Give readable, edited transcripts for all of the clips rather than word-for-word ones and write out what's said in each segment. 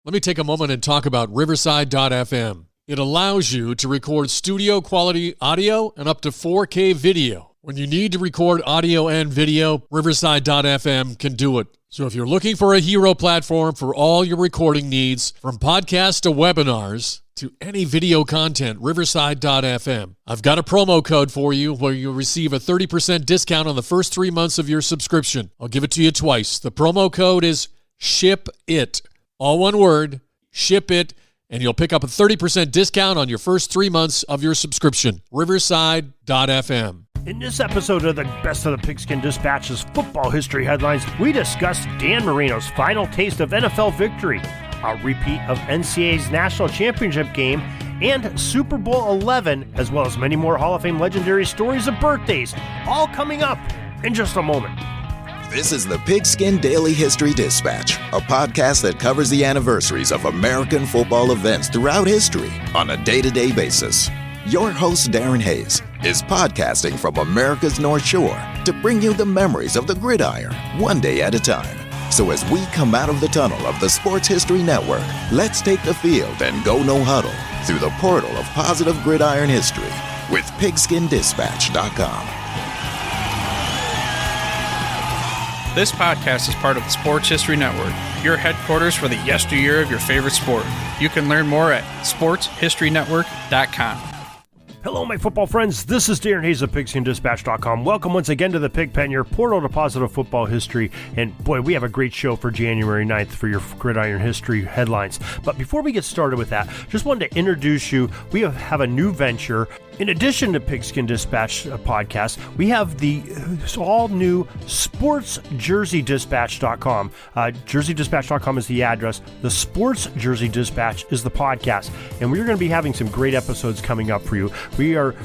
Let me take a moment and talk about Riverside.fm. It allows you to record studio quality audio and up to 4K video. When you need to record audio and video, Riverside.fm can do it. So if you're looking for a hero platform for all your recording needs, from podcasts to webinars to any video content, Riverside.fm. I've got a promo code for you where you'll receive a 30% discount on the first 3 months of your subscription. I'll give it to you twice. The promo code is SHIPIT. All one word, SHIPIT, and you'll pick up a 30% discount on your first 3 months of your subscription. Riverside.fm. In this episode of the Best of the Pigskin Dispatch's football history headlines, we discuss Dan Marino's final taste of NFL victory, a repeat of NCAA's national championship game, and Super Bowl 11, as well as many more Hall of Fame legendary stories of birthdays, all coming up in just a moment. This is the Pigskin Daily History Dispatch, a podcast that covers the anniversaries of American football events throughout history on a day-to-day basis. Your host, Darren Hayes, is podcasting from America's North Shore to bring you the memories of the gridiron, one day at a time. So as we come out of the tunnel of the Sports History Network, let's take the field and go no huddle through the portal of positive gridiron history with PigskinDispatch.com. This podcast is part of the Sports History Network, your headquarters for the yesteryear of your favorite sport. You can learn more at sportshistorynetwork.com. Hello, my football friends. This is Darren Hayes of PigskinDispatch.com. Welcome once again to the Pigpen, your portal to positive football history. And boy, we have a great show for January 9th for your gridiron history headlines. But before we get started with that, just wanted to introduce you. We have a new venture. In addition to Pigskin Dispatch podcast, we have the all-new SportsJerseyDispatch.com. JerseyDispatch.com is the address. The Sports Jersey Dispatch is the podcast. And we're going to be having some great episodes coming up for you.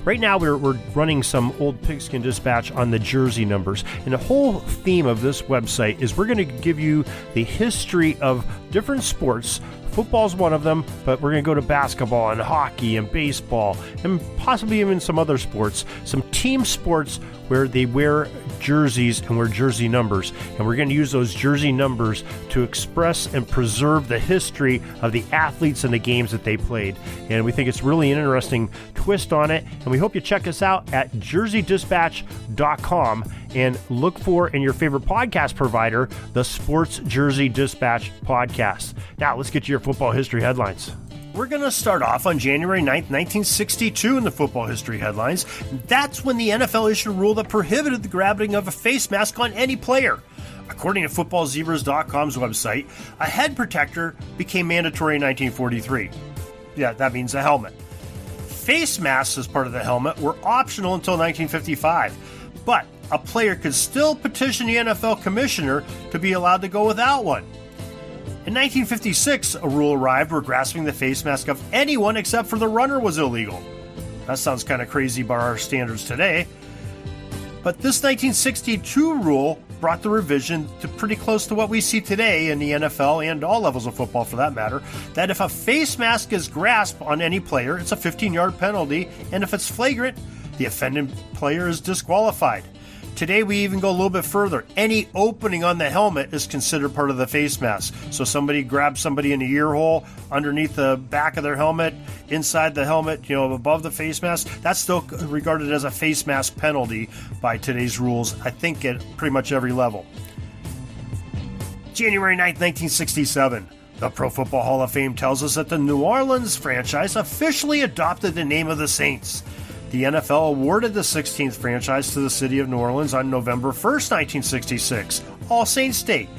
Right now we're running some old Pigskin Dispatch on the jersey numbers. And the whole theme of this website is we're going to give you the history of different sports. Football's one of them, but we're going to go to basketball and hockey and baseball and possibly even some other sports, some team sports where they wear jerseys and wear jersey numbers. And we're going to use those jersey numbers to express and preserve the history of the athletes and the games that they played. And we think it's really an interesting twist on it. And we hope you check us out at jerseydispatch.com and look for in your favorite podcast provider, the Sports Jersey Dispatch podcast. Now, let's get to your football history headlines. We're going to start off on January 9th, 1962 in the football history headlines. That's when the NFL issued a rule that prohibited the grabbing of a face mask on any player. According to FootballZebras.com's website, a head protector became mandatory in 1943. Yeah, that means a helmet. Face masks as part of the helmet were optional until 1955, but a player could still petition the NFL commissioner to be allowed to go without one. In 1956, a rule arrived where grasping the face mask of anyone except for the runner was illegal. That sounds kind of crazy by our standards today. But this 1962 rule brought the revision to pretty close to what we see today in the NFL and all levels of football for that matter, that if a face mask is grasped on any player, it's a 15-yard penalty, and if it's flagrant, the offending player is disqualified. Today, we even go a little bit further. Any opening on the helmet is considered part of the face mask. So somebody grabs somebody in the ear hole, underneath the back of their helmet, inside the helmet, above the face mask, that's still regarded as a face mask penalty by today's rules, I think at pretty much every level. January 9th, 1967. The Pro Football Hall of Fame tells us that the New Orleans franchise officially adopted the name of the Saints. The NFL awarded the 16th franchise to the city of New Orleans on November 1st, 1966, All Saints Day.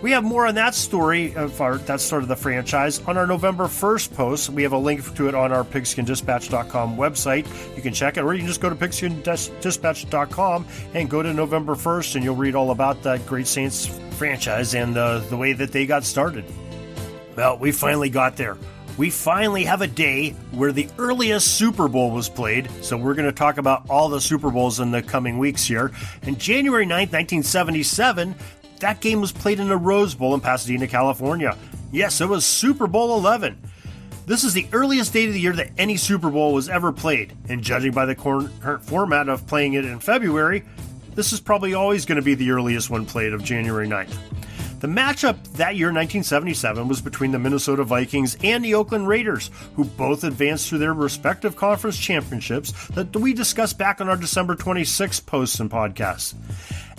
We have more on that story of that start of the franchise on our November 1st post. We have a link to it on our PigskinDispatch.com website. You can check it, or you can just go to PigskinDispatch.com and go to November 1st, and you'll read all about that great Saints franchise and the way that they got started. Well, we finally got there. We finally have a day where the earliest Super Bowl was played, so we're going to talk about all the Super Bowls in the coming weeks here. And January 9th, 1977, that game was played in the Rose Bowl in Pasadena, California. Yes, it was Super Bowl 11. This is the earliest date of the year that any Super Bowl was ever played, and judging by the current format of playing it in February, this is probably always going to be the earliest one played of January 9th. The matchup that year, 1977, was between the Minnesota Vikings and the Oakland Raiders, who both advanced through their respective conference championships that we discussed back on our December 26th posts and podcasts.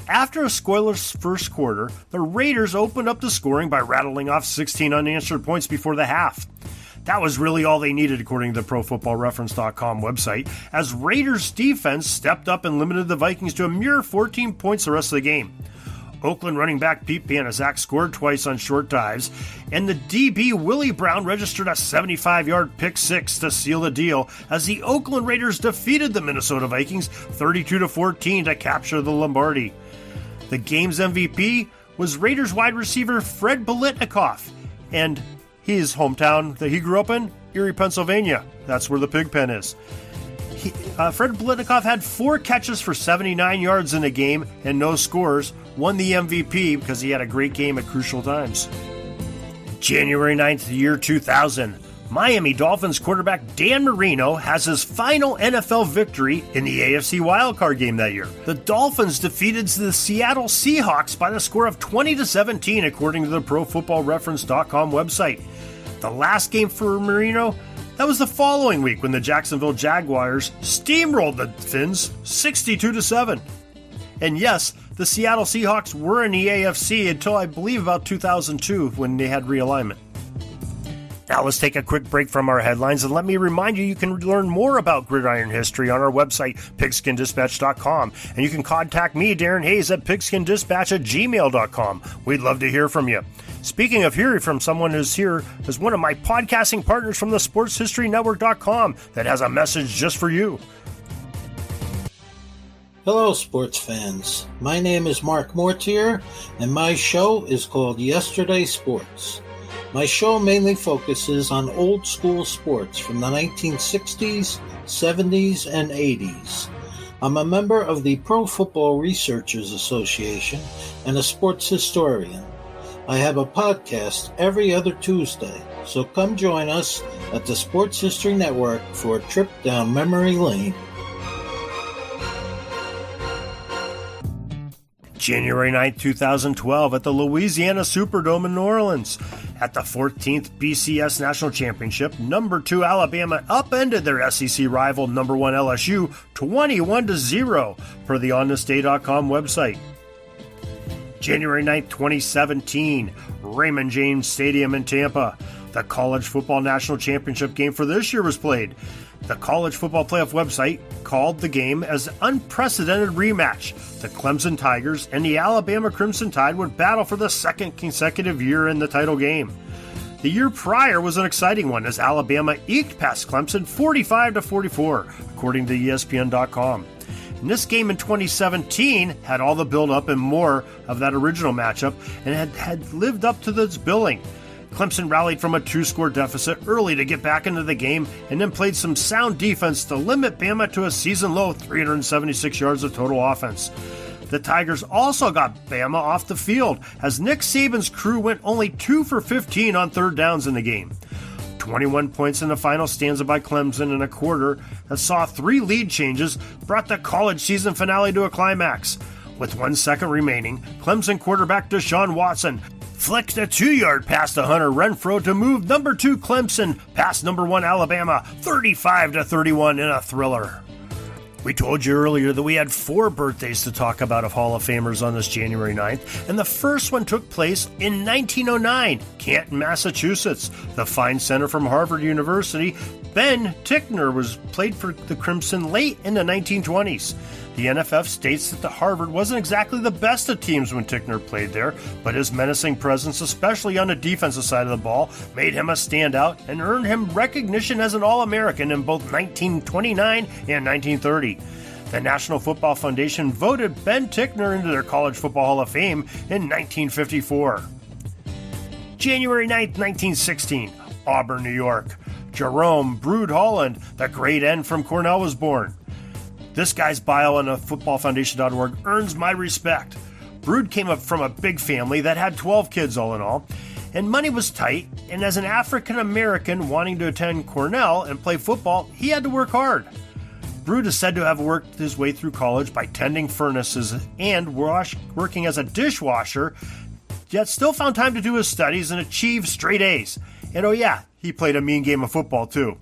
After a scoreless first quarter, the Raiders opened up the scoring by rattling off 16 unanswered points before the half. That was really all they needed, according to the ProFootballReference.com website, as Raiders' defense stepped up and limited the Vikings to a mere 14 points the rest of the game. Oakland running back Pete Banaszak scored twice on short dives, and the DB Willie Brown registered a 75-yard pick six to seal the deal as the Oakland Raiders defeated the Minnesota Vikings 32-14 to capture the Lombardi. The game's MVP was Raiders wide receiver Fred Biletnikoff, and his hometown that he grew up in, Erie, Pennsylvania. That's where the pig pen is. Fred Biletnikoff had 4 catches for 79 yards in the game and no scores, won the MVP because he had a great game at crucial times. January 9th, year 2000. Miami Dolphins quarterback Dan Marino has his final NFL victory in the AFC wildcard game that year. The Dolphins defeated the Seattle Seahawks by the score of 20-17, according to the ProFootballReference.com website. The last game for Marino, that was the following week when the Jacksonville Jaguars steamrolled the Fins 62-7. And yes, the Seattle Seahawks were in the AFC until I believe about 2002 when they had realignment. Now let's take a quick break from our headlines and let me remind you can learn more about gridiron history on our website, pigskindispatch.com. And you can contact me, Darren Hayes, at pigskindispatch@gmail.com. We'd love to hear from you. Speaking of hearing from someone who's here, is one of my podcasting partners from the sportshistorynetwork.com that has a message just for you. Hello, sports fans. My name is Mark Mortier, and my show is called Yesterday Sports. My show mainly focuses on old school sports from the 1960s, 70s, and 80s. I'm a member of the Pro Football Researchers Association and a sports historian. I have a podcast every other Tuesday, so come join us at the Sports History Network for a trip down memory lane. January 9, 2012, at the Louisiana Superdome in New Orleans. At the 14th BCS National Championship, number 2 Alabama upended their SEC rival number 1 LSU 21-0 per the onthisday.com website. January 9, 2017, Raymond James Stadium in Tampa. The College Football National Championship game for this year was played. The College Football Playoff website called the game as an unprecedented rematch. The Clemson Tigers and the Alabama Crimson Tide would battle for the second consecutive year in the title game. The year prior was an exciting one as Alabama eked past Clemson 45-44, according to ESPN.com. And this game in 2017 had all the build-up and more of that original matchup and had lived up to its billing. Clemson rallied from a 2-score deficit early to get back into the game and then played some sound defense to limit Bama to a season-low 376 yards of total offense. The Tigers also got Bama off the field as Nick Saban's crew went only 2 for 15 on third downs in the game. 21 points in the final stanza by Clemson in a quarter that saw 3 lead changes brought the college season finale to a climax. With 1 second remaining, Clemson quarterback Deshaun Watson flicked a 2-yard pass to Hunter Renfrow to move number 2 Clemson past number 1 Alabama 35-31 in a thriller. We told you earlier that we had 4 birthdays to talk about of Hall of Famers on this January 9th, and the first one took place in 1909, Canton, Massachusetts. The fine center from Harvard University, Ben Tichner, played for the Crimson late in the 1920s. The NFF states that the Harvard wasn't exactly the best of teams when Tichner played there, but his menacing presence, especially on the defensive side of the ball, made him a standout and earned him recognition as an All-American in both 1929 and 1930. The National Football Foundation voted Ben Tichner into their College Football Hall of Fame in 1954. January 9, 1916, Auburn, New York. Jerome Brood Holland, the great end from Cornell, was born. This guy's bio on footballfoundation.org earns my respect. Brood came up from a big family that had 12 kids all in all, and money was tight, and as an African American wanting to attend Cornell and play football, he had to work hard. Brood is said to have worked his way through college by tending furnaces and working as a dishwasher yet still found time to do his studies and achieve straight A's. And oh yeah, he played a mean game of football too.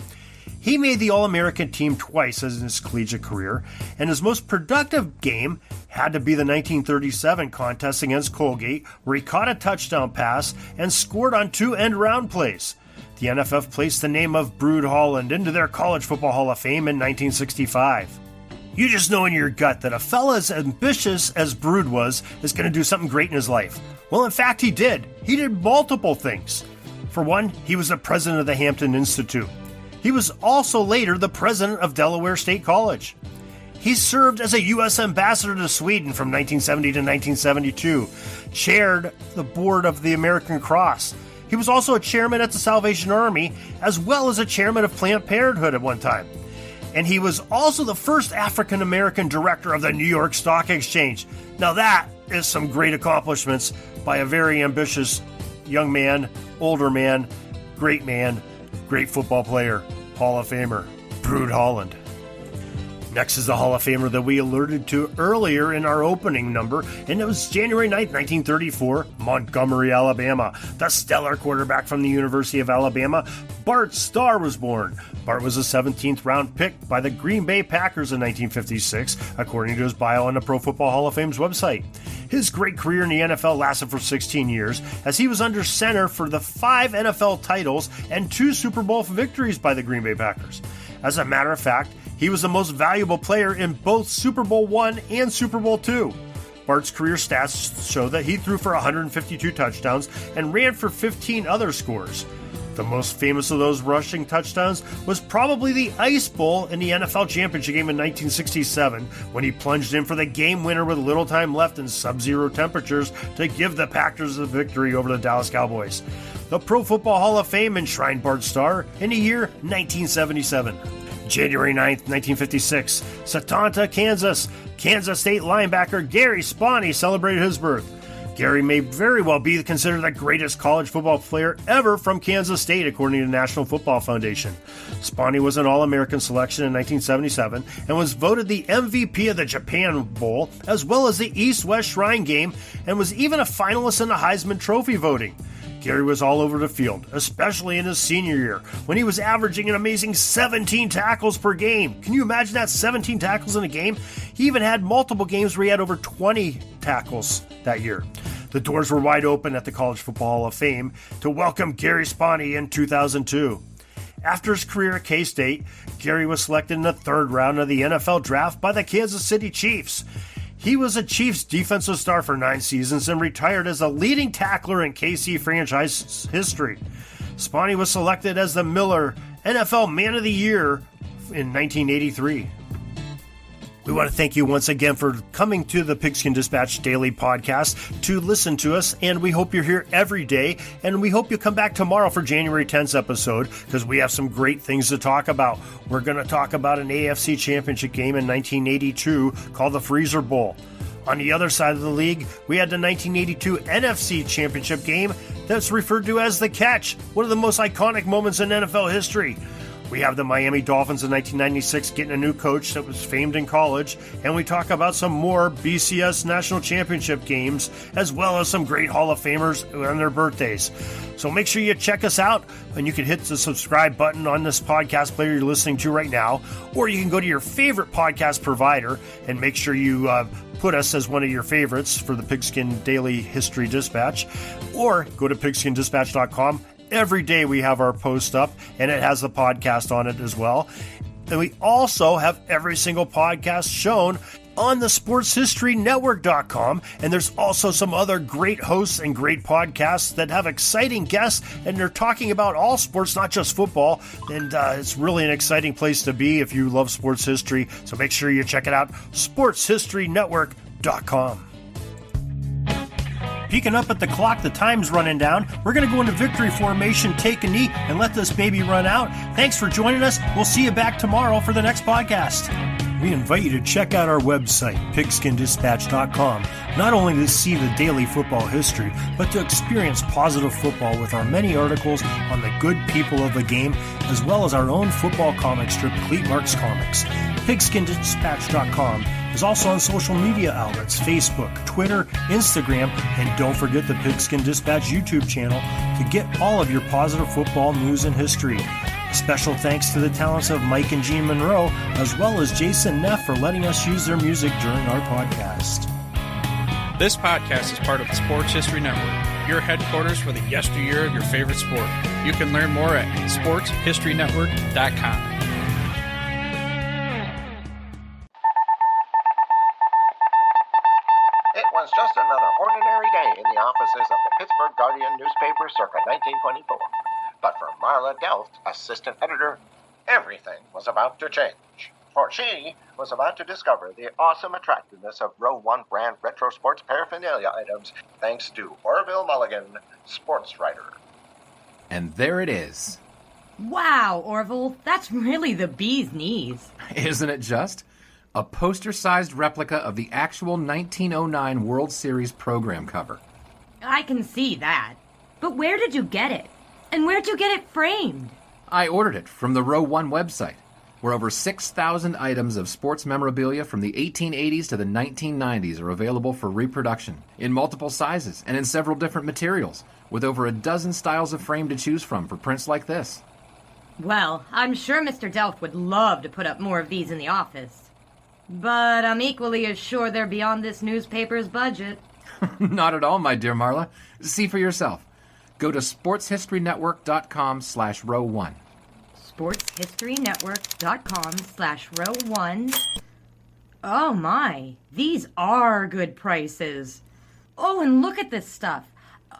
He made the All-American team twice in his collegiate career, and his most productive game had to be the 1937 contest against Colgate, where he caught a touchdown pass and scored on 2 end-around plays. The NFF placed the name of Brood Holland into their College Football Hall of Fame in 1965. You just know in your gut that a fella as ambitious as Brood was is going to do something great in his life. Well, in fact, he did. He did multiple things. For one, he was the president of the Hampton Institute. He was also later the president of Delaware State College. He served as a U.S. ambassador to Sweden from 1970 to 1972, chaired the board of the American Cross. He was also a chairman at the Salvation Army, as well as a chairman of Planned Parenthood at one time. And he was also the first African-American director of the New York Stock Exchange. Now that is some great accomplishments by a very ambitious young man, older man, great football player, Hall of Famer, Brood Holland. Next is the Hall of Famer that we alerted to earlier in our opening number, and it was January 9th, 1934, Montgomery, Alabama. The stellar quarterback from the University of Alabama, Bart Starr, was born. Bart was a 17th round pick by the Green Bay Packers in 1956, according to his bio on the Pro Football Hall of Fame's website. His great career in the NFL lasted for 16 years, as he was under center for the 5 NFL titles and 2 Super Bowl victories by the Green Bay Packers. As a matter of fact, he was the most valuable player in both Super Bowl I and Super Bowl II. Bart's career stats show that he threw for 152 touchdowns and ran for 15 other scores. The most famous of those rushing touchdowns was probably the Ice Bowl in the NFL Championship game in 1967, when he plunged in for the game winner with little time left in sub-zero temperatures to give the Packers the victory over the Dallas Cowboys. The Pro Football Hall of Fame enshrined Bart Starr in the year 1977. January 9th, 1956, Satanta, Kansas. Kansas State linebacker Gary Spani celebrated his birth. Gary may very well be considered the greatest college football player ever from Kansas State, according to the National Football Foundation. Spani was an All-American selection in 1977 and was voted the MVP of the Japan Bowl, as well as the East-West Shrine Game, and was even a finalist in the Heisman Trophy voting. Gary was all over the field, especially in his senior year, when he was averaging an amazing 17 tackles per game. Can you imagine that, 17 tackles in a game? He even had multiple games where he had over 20 tackles that year. The doors were wide open at the College Football Hall of Fame to welcome Gary Spani in 2002. After his career at K-State, Gary was selected in the 3rd round of the NFL Draft by the Kansas City Chiefs. He was a Chiefs defensive star for 9 seasons and retired as the leading tackler in KC franchise history. Spani was selected as the Miller NFL Man of the Year in 1983. We want to thank you once again for coming to the Pigskin Dispatch Daily Podcast to listen to us, and we hope you're here every day, and we hope you come back tomorrow for January 10th episode, because we have some great things to talk about. We're going to talk about an AFC Championship game in 1982 called the Freezer Bowl. On the other side of the league, we had the 1982 NFC Championship game that's referred to as the Catch, one of the most iconic moments in NFL history. We have the Miami Dolphins in 1996 getting a new coach that was famed in college, and we talk about some more BCS National Championship games, as well as some great Hall of Famers on their birthdays. So make sure you check us out, and you can hit the subscribe button on this podcast player you're listening to right now, or you can go to your favorite podcast provider and make sure you put us as one of your favorites for the Pigskin Daily History Dispatch, or go to pigskindispatch.com. Every day we have our post up, and it has the podcast on it as well. And we also have every single podcast shown on the sportshistorynetwork.com. And there's also some other great hosts and great podcasts that have exciting guests, and they're talking about all sports, not just football. And it's really an exciting place to be if you love sports history. So make sure you check it out, sportshistorynetwork.com. Peeking up at the clock, the time's running down. We're going to go into victory formation, take a knee, and let this baby run out. Thanks for joining us. We'll see you back tomorrow for the next podcast. we invite you to check out our website, pigskindispatch.com, not only to see the daily football history, but to experience positive football with our many articles on the good people of the game, as well as our own football comic strip, Cleat Marks Comics. Pigskindispatch.com is also on social media outlets, Facebook, Twitter, Instagram, and don't forget the Pigskin Dispatch YouTube channel to get all of your positive football news and history. Special thanks to the talents of Mike and Gene Monroe, as well as Jason Neff for letting us use their music during our podcast. This podcast is part of the Sports History Network, your headquarters for the yesteryear of your favorite sport. You can learn more at sportshistorynetwork.com. It was just another ordinary day in the offices of the Pittsburgh Guardian newspaper circa 1924. But for Marla Delft, assistant editor, everything was about to change. For she was about to discover the awesome attractiveness of Row 1 brand retro sports paraphernalia items thanks to Orville Mulligan, sports writer. And there it is. Wow, Orville, that's really the bee's knees. Isn't it just? A poster-sized replica of the actual 1909 World Series program cover. I can see that. But where did you get it? And where'd you get it framed? I ordered it from the Row 1 website, where over 6,000 items of sports memorabilia from the 1880s to the 1990s are available for reproduction, in multiple sizes and in several different materials, with over a dozen styles of frame to choose from for prints like this. Well, I'm sure Mr. Delft would love to put up more of these in the office. But I'm equally as sure they're beyond this newspaper's budget. Not at all, my dear Marla. See for yourself. Go to sportshistorynetwork.com/row1. sportshistorynetwork.com/row1. Oh my, these are good prices. Oh, and look at this stuff.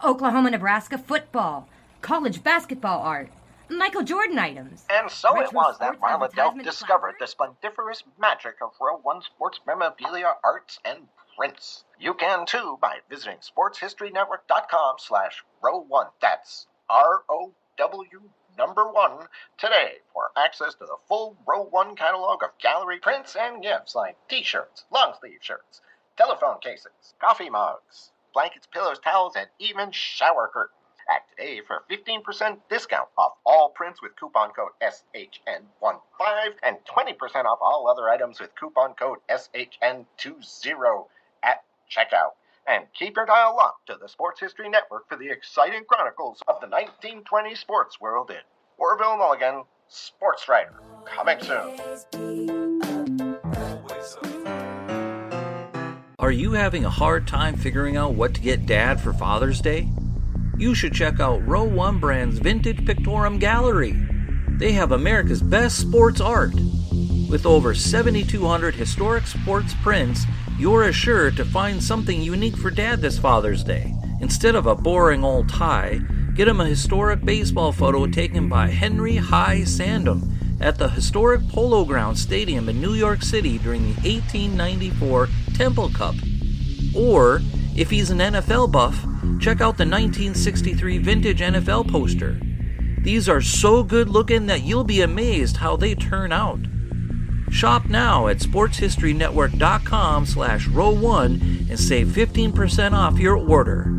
Oklahoma-Nebraska football, college basketball art, Michael Jordan items. And so retro it was that sports Marla Delft advertisement discovered the placards. splendiferous magic of Row 1 sports memorabilia, arts, and prints. You can too by visiting sportshistorynetwork.com/row1. That's ROW1 today for access to the full Row 1 catalog of gallery prints and gifts like t-shirts, long-sleeve shirts, telephone cases, coffee mugs, blankets, pillows, towels, and even shower curtains. Act today for 15% discount off all prints with coupon code SHN15 and 20% off all other items with coupon code SHN20 at checkout. And keep your dial locked to the Sports History Network for the exciting chronicles of the 1920 sports world in Orville Mulligan, sports writer. Coming soon. Are you having a hard time figuring out what to get Dad for Father's Day? You should check out Row 1 Brand's Vintage Pictorum Gallery. They have America's best sports art. With over 7,200 historic sports prints, you're assured to find something unique for Dad this Father's Day. Instead of a boring old tie, get him a historic baseball photo taken by Henry High Sandham at the historic Polo Grounds Stadium in New York City during the 1894 Temple Cup. Or, if he's an NFL buff, check out the 1963 vintage NFL poster. These are so good looking that you'll be amazed how they turn out. Shop now at sportshistorynetwork.com/row1 and save 15% off your order.